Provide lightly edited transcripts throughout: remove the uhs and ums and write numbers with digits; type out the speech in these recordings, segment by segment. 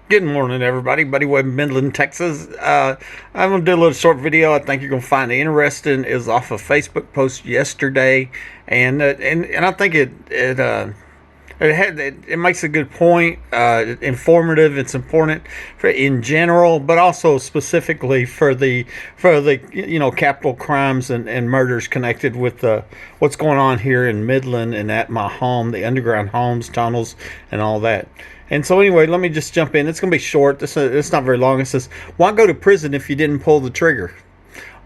Good morning, everybody. Buddy Webb, Midland, Texas. I'm going to do a little short video I think you're going to find interesting. Is off a Facebook post yesterday, and I think it makes a good point, informative. It's important for in general, but also specifically for the capital crimes and murders connected with what's going on here in Midland and at my home, the underground homes, tunnels, and all that. And so anyway, let me just jump in. It's going to be short. It's not very long. It says, why go to prison if you didn't pull the trigger?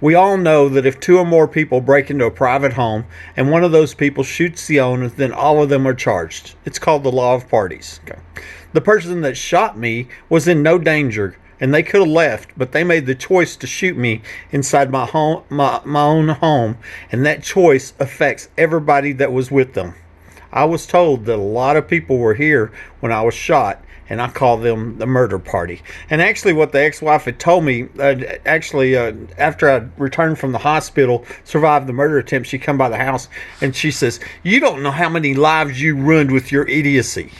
We all know that if two or more people break into a private home and one of those people shoots the owner, then all of them are charged. It's called the law of parties. Okay. The person that shot me was in no danger, and they could have left, but they made the choice to shoot me inside my home, my own home, and that choice affects everybody that was with them. I was told that a lot of people were here when I was shot, and I call them the murder party. And actually what the ex-wife had told me, after I returned from the hospital, survived the murder attempt, she come by the house and she says, you don't know how many lives you ruined with your idiocy,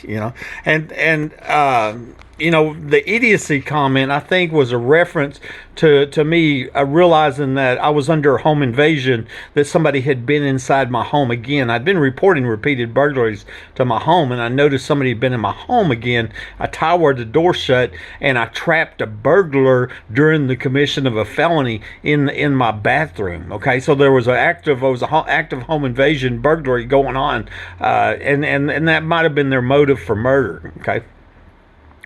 the idiocy comment, I think, was a reference to me realizing that I was under a home invasion, that somebody had been inside my home again. I'd been reporting repeated burglaries to my home, and I noticed somebody had been in my home again. I towered the door shut, and I trapped a burglar during the commission of a felony in my bathroom. Okay, so there was an active home invasion burglary going on, and that might have been their motive for murder. Okay.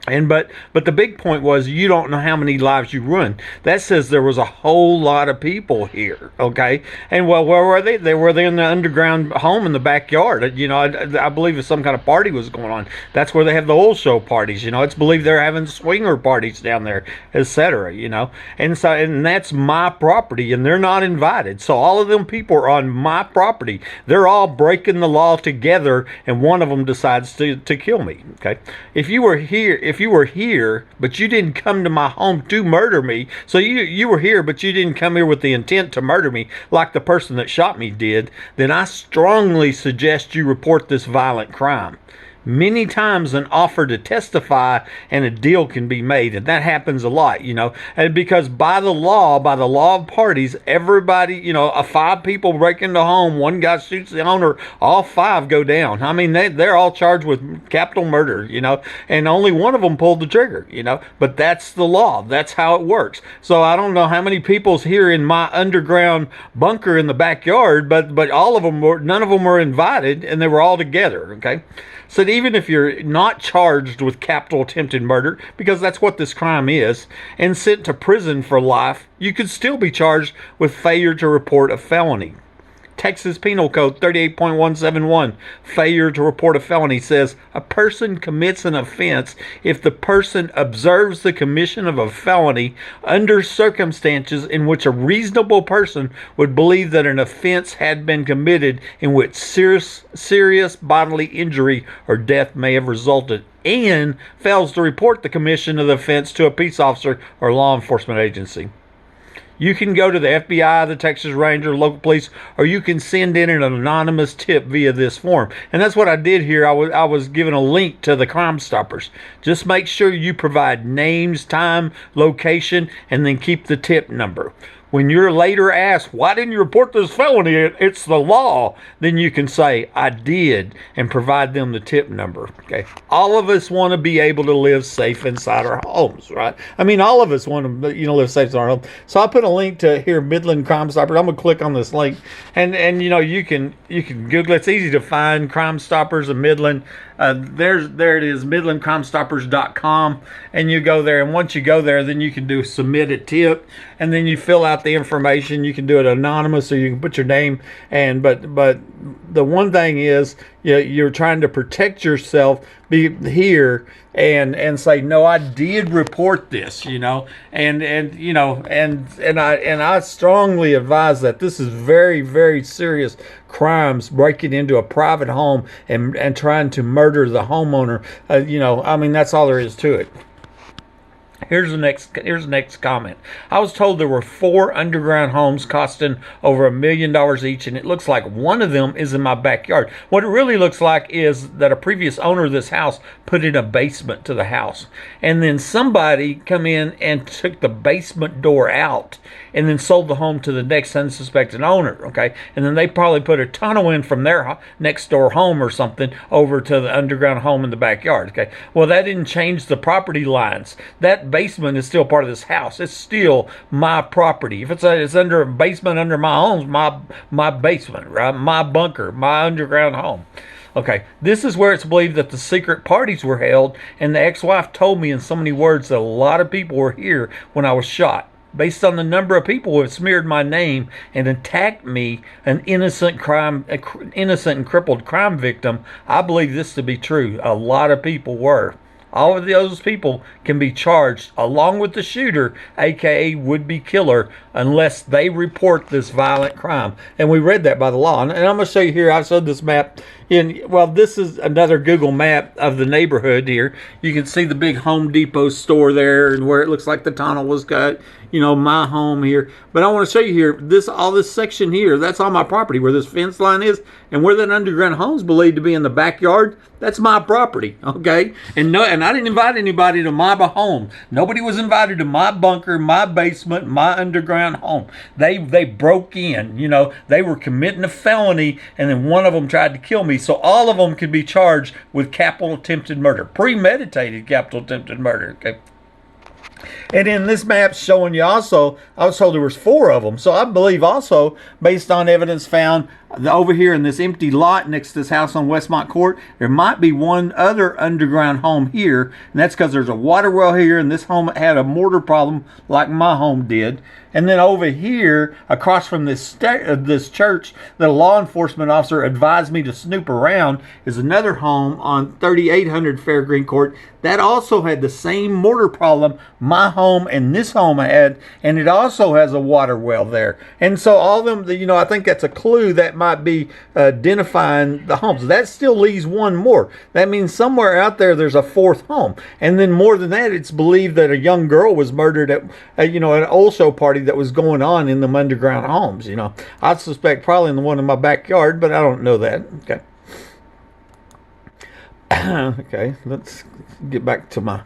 But the big point was, you don't know how many lives you ruined. That says there was a whole lot of people here, okay? And well, where were they? They were in the underground home in the backyard. I believe some kind of party was going on. That's where they have the oil show parties. It's believed they're having swinger parties down there, etc. And that's my property, and they're not invited. So all of them people are on my property. They're all breaking the law together, and one of them decides to kill me. Okay, if you were here, but you didn't come to my home to murder me, so you were here, but you didn't come here with the intent to murder me, like the person that shot me did, then I strongly suggest you report this violent crime. Many times an offer to testify and a deal can be made, and that happens a lot, and because by the law of parties, everybody, 5 people break into a home, one guy shoots the owner, all 5 go down. I mean, they're all charged with capital murder, and only one of them pulled the trigger, but that's the law. That's how it works. So I don't know how many people's here in my underground bunker in the backyard, but none of them were invited, and they were all together. Okay. So even if you're not charged with capital attempted murder, because that's what this crime is, and sent to prison for life, you could still be charged with failure to report a felony. Texas Penal Code 38.171, failure to report a felony, says a person commits an offense if the person observes the commission of a felony under circumstances in which a reasonable person would believe that an offense had been committed in which serious bodily injury or death may have resulted, and fails to report the commission of the offense to a peace officer or law enforcement agency. You can go to the FBI, the Texas Ranger, local police, or you can send in an anonymous tip via this form. And that's what I did here. I was given a link to the Crime Stoppers. Just make sure you provide names, time, location, and then keep the tip number. When you're later asked, why didn't you report this felony? It's the law. Then you can say, I did, and provide them the tip number. Okay. All of us want to be able to live safe inside our homes, right? I mean, all of us want to, live safe in our home. So I put a link to here, Midland Crime Stoppers. I'm going to click on this link, and you can Google. It's easy to find Crime Stoppers of Midland. There it is, midlandcrimestoppers.com, and you go there, and once you go there, then you can do submit a tip, and then you fill out the information. You can do it anonymous, or you can put your name, but the one thing is, you're trying to protect yourself, be here and say, no, I did report this, and I strongly advise that this is very, very serious crimes, breaking into a private home and trying to murder the homeowner. That's all there is to it. Here's the next comment. I was told there were 4 underground homes costing over $1 million each, and it looks like one of them is in my backyard. What it really looks like is that a previous owner of this house put in a basement to the house, and then somebody come in and took the basement door out and then sold the home to the next unsuspecting owner. Okay, and then they probably put a tunnel in from their next door home or something over to the underground home in the backyard. Okay, well, that didn't change the property lines. That basement is still part of this house. It's still my property. If it's under a basement under my home, my basement, right? My bunker, my underground home. Okay, this is where it's believed that the secret parties were held, and the ex-wife told me in so many words that a lot of people were here when I was shot. Based on the number of people who have smeared my name and attacked me, an innocent and crippled crime victim, I believe this to be true. A lot of people were. All of those people can be charged along with the shooter, aka would-be killer, unless they report this violent crime. And we read that by the law. And I'm going to show you here. I showed this map. Well, this is another Google map of the neighborhood here. You can see the big Home Depot store there and where it looks like the tunnel was cut. My home here. But I want to show you here, all this section here, that's on my property where this fence line is, and where that underground home's believed to be in the backyard, that's my property, okay? And I didn't invite anybody to my home. Nobody was invited to my bunker, my basement, my underground home. They broke in, they were committing a felony, and then one of them tried to kill me. So all of them could be charged with capital attempted murder, premeditated capital attempted murder, okay? And in this map showing you also, I was told there was 4 of them. So I believe also, based on evidence found over here in this empty lot next to this house on Westmont Court, there might be one other underground home here. And that's because there's a water well here, and this home had a mortar problem like my home did. And then over here, across from this church that a law enforcement officer advised me to snoop around, is another home on 3800 Fairgreen Court that also had the same mortar problem my home and this home had, and it also has a water well there. And so all of them, I think that's a clue that might be identifying the homes. That still leaves one more. That means somewhere out there there's a 4th home. And then more than that, it's believed that a young girl was murdered at an also party that was going on in them underground homes. I suspect probably in the one in my backyard, but I don't know that. Okay. Okay, let's get back to my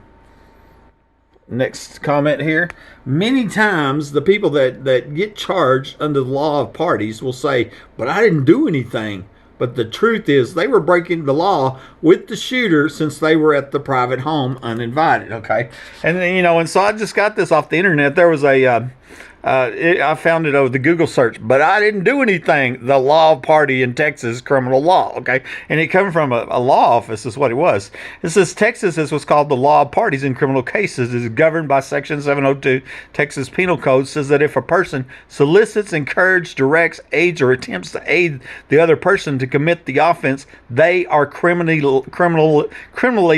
next comment here. Many times the people that get charged under the law of parties will say, but I didn't do anything. But the truth is they were breaking the law with the shooter since they were at the private home uninvited. Okay. And so I just got this off the internet. There was I found it over the Google search, but I didn't do anything. The law of party in Texas, criminal law, okay? And it came from a law office is what it was. It says Texas is what's called the law of parties in criminal cases. It is governed by Section 702 Texas Penal Code. Says that if a person solicits, encourages, directs, aids, or attempts to aid the other person to commit the offense, they are criminally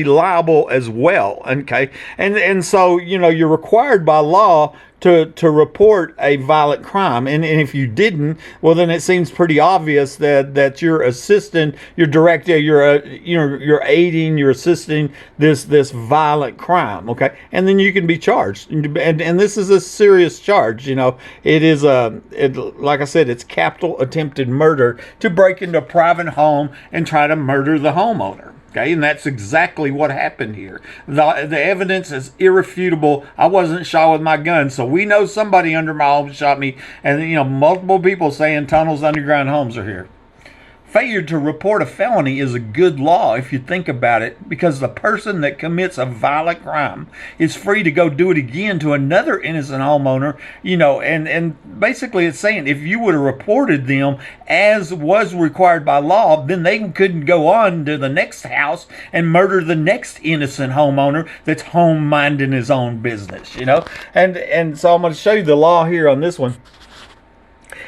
liable as well, okay? And so, you're required by law to report a violent crime, and if you didn't, well, then it seems pretty obvious that you're assisting, you're directing, you're aiding, you're assisting this violent crime, okay? And then you can be charged, and this is a serious charge. It is like I said, it's capital attempted murder to break into a private home and try to murder the homeowner. Okay, and that's exactly what happened here. The evidence is irrefutable. I wasn't shot with my gun, so we know somebody under my home shot me, and multiple people saying tunnels, underground homes are here. Failure to report a felony is a good law if you think about it, because the person that commits a violent crime is free to go do it again to another innocent homeowner, and basically it's saying if you would have reported them as was required by law, then they couldn't go on to the next house and murder the next innocent homeowner that's home minding his own business, and so I'm going to show you the law here on this one.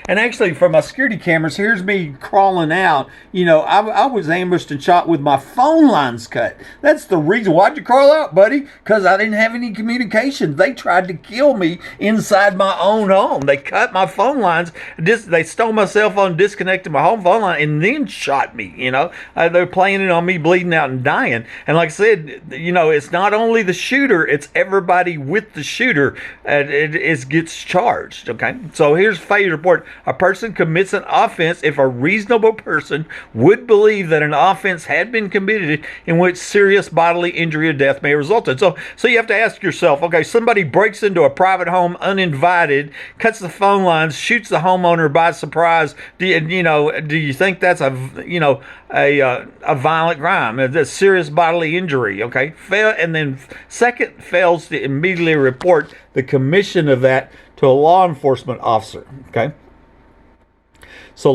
And actually, from my security cameras, here's me crawling out. I was ambushed and shot with my phone lines cut. That's the reason. Why'd you crawl out, buddy? Because I didn't have any communications. They tried to kill me inside my own home. They cut my phone lines. They stole my cell phone, disconnected my home phone line, and then shot me. They're playing it on me bleeding out and dying. And like I said, it's not only the shooter, it's everybody with the shooter. It gets charged. Okay, so here's failure report. A person commits an offense if a reasonable person would believe that an offense had been committed in which serious bodily injury or death may result in. So you have to ask yourself, okay, somebody breaks into a private home uninvited, cuts the phone lines, shoots the homeowner by surprise. Do you think that's a violent crime, a serious bodily injury? Okay, and then second, fails to immediately report the commission of that to a law enforcement officer. Okay. So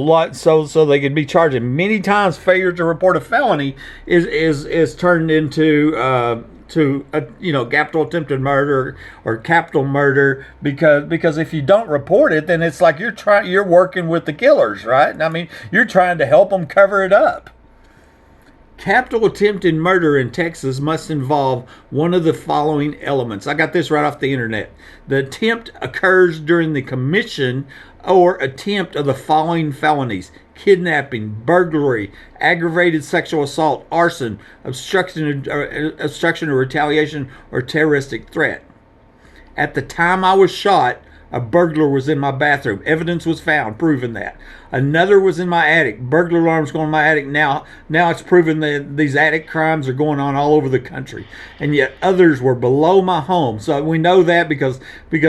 they could be charged. And many times, failure to report a felony is turned into capital attempted murder or capital murder because if you don't report it, then it's like you're working with the killers, right? I mean, you're trying to help them cover it up. Capital attempted murder in Texas must involve one of the following elements. I got this right off the internet. The attempt occurs during the commission or attempt of the following felonies: kidnapping, burglary, aggravated sexual assault, arson, obstruction of retaliation, or terroristic threat. At the time I was shot, a burglar was in my bathroom. Evidence was found proving that. Another was in my attic. Burglar alarms going in my attic. Now it's proven that these attic crimes are going on all over the country. And yet others were below my home. So we know that because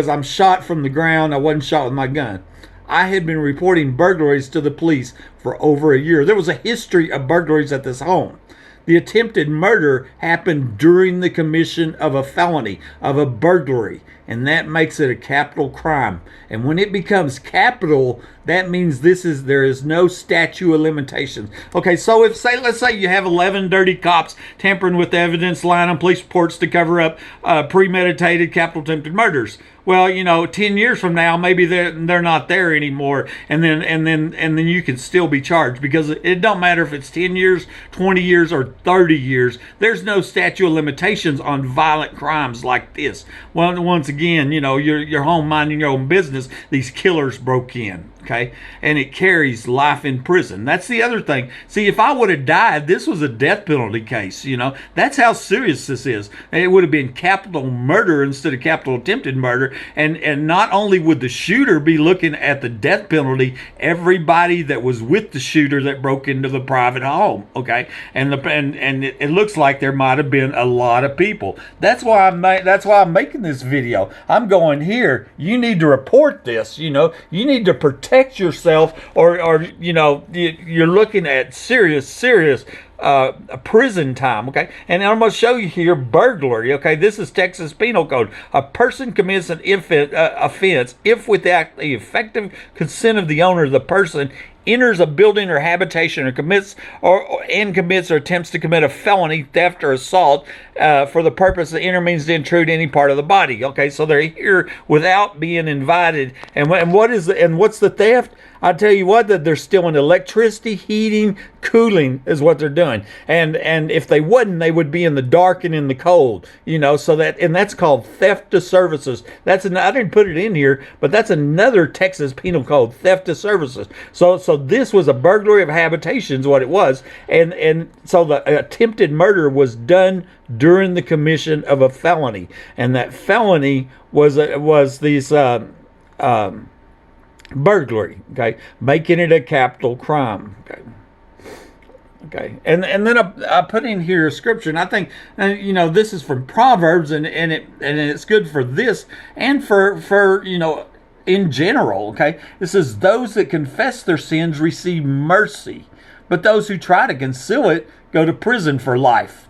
I'm shot from the ground. I wasn't shot with my gun. I had been reporting burglaries to the police for over a year. There was a history of burglaries at this home. The attempted murder happened during the commission of a felony, of a burglary, and that makes it a capital crime. And when it becomes capital, that means there is no statute of limitations. Okay, so let's say you have 11 dirty cops tampering with evidence, lying on police reports to cover up premeditated capital attempted murders. Well, 10 years from now, maybe they're not there anymore, and then you can still be charged, because it don't matter if it's 10 years, 20 years, or 30 years. There's no statute of limitations on violent crimes like this. Well, once again, you're home minding your own business. These killers broke in. Okay, and it carries life in prison. That's the other thing. See, if I would have died, this was a death penalty case. That's how serious this is. It would have been capital murder instead of capital attempted murder. And not only would the shooter be looking at the death penalty, everybody that was with the shooter that broke into the private home. Okay, and it looks like there might have been a lot of people. That's why I'm making this video. I'm going here. You need to report this. You need to protect yourself, or you're looking at serious prison time. Okay, and I'm going to show you here burglary. Okay, this is Texas Penal Code. A person commits an offense if, without the effective consent of the owner, the person enters a building or habitation or commits or attempts to commit a felony, theft, or assault for the purpose of enter means to intrude any part of the body. Okay, so they're here without being invited. And what's the theft? I tell you what, that they're stealing electricity, heating, cooling is what they're doing. And if they wouldn't, they would be in the dark and in the cold. So that's called theft of services. I didn't put it in here, but that's another Texas Penal Code, theft of services. So this was a burglary of habitations, what it was, and so the attempted murder was done during the commission of a felony, and that felony was these burglary. Okay, making it a capital crime. Okay, and then I put in here a scripture, and I think this is from Proverbs, and it's good for this and for in general. Okay, it says, those that confess their sins receive mercy, but those who try to conceal it go to prison for life.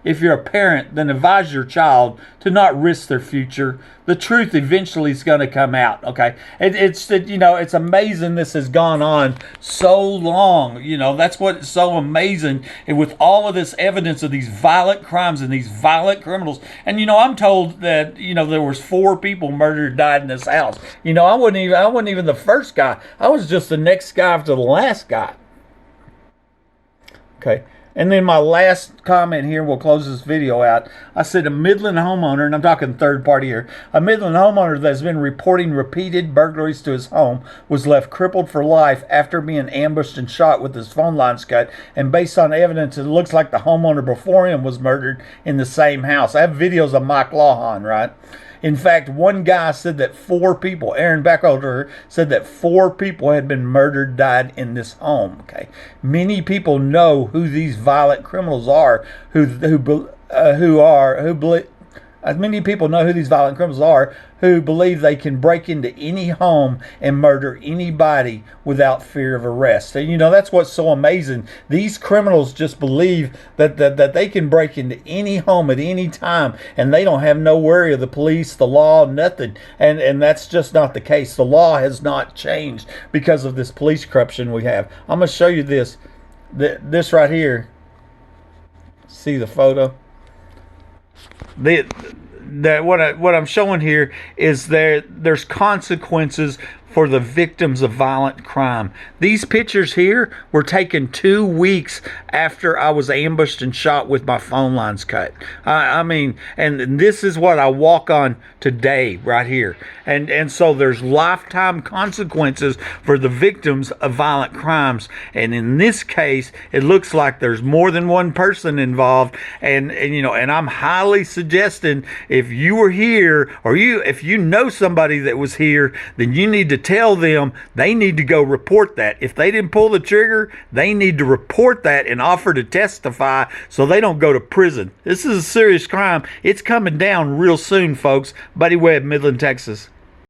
if you're a parent, then advise your child to not risk their future. The truth eventually is going to come out. Okay, it's amazing this has gone on so long. That's what's so amazing, and with all of this evidence of these violent crimes and these violent criminals. And I'm told that there was 4 people murdered, died in this house. I wasn't even the first guy. I was just the next guy after the last guy. Okay. And then my last comment here, we'll close this video out. I said a Midland homeowner, and I'm talking third party here, a Midland homeowner that's been reporting repeated burglaries to his home was left crippled for life after being ambushed and shot with his phone lines cut. And based on evidence, it looks like the homeowner before him was murdered in the same house. I have videos of Mike Lawhon, right? In fact, one guy said that 4 people, Aaron Backholder, said that 4 people had been murdered, died in this home. Okay, many people know who these violent criminals are, many people know who these violent criminals are who believe they can break into any home and murder anybody without fear of arrest. And that's what's so amazing. These criminals just believe that they can break into any home at any time, and they don't have no worry of the police, the law, nothing. And that's just not the case. The law has not changed because of this police corruption we have. I'm going to show you this right here. See the photo? What I'm showing here is there's consequences for the victims of violent crime. These pictures here were taken 2 weeks after I was ambushed and shot with my phone lines cut. And this is what I walk on today right here. And so there's lifetime consequences for the victims of violent crimes. And in this case, it looks like there's more than one person involved. And I'm highly suggesting, if you were here, or if you know somebody that was here, then you need to tell them they need to go report that. If they didn't pull the trigger, they need to report that and offer to testify so they don't go to prison. This is a serious crime. It's coming down real soon, folks. Buddy Webb, Midland, Texas.